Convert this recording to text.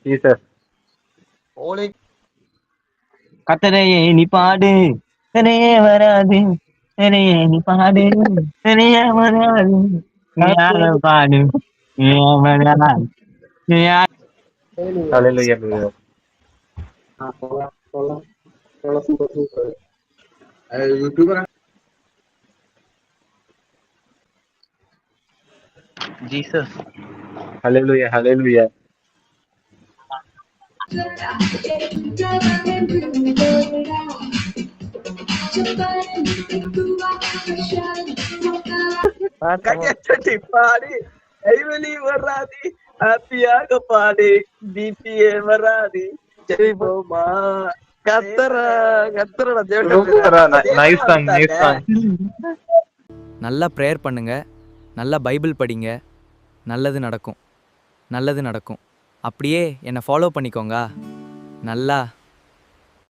Jesus. ஓலை கத்தரையே நீ பாடு, தரையே வராது, தரையே நீ பாடு, தரையே வராது, நீ யார பாடு, நீ வராது, நீ யார ஹalleluya brother. போலாம் போலாம் போலாம். Super super. Youtuber Jesus. ஹalleluya ஹalleluya. கட்டி பாடி கைவலி வராது, ஹாப்பியாக பாடு, பிபிஏ வராது, ஜெயிப்போமா கத்தரா கத்தரா சூப்பரா. Nice song nice song. நல்லா ப்ரேயர் பண்ணுங்க, நல்லா பைபிள் படிங்க, நல்லது நடக்கும், நல்லது நடக்கும். அப்படியே என்னை ஃபாலோ பண்ணிக்கோங்க. நல்லா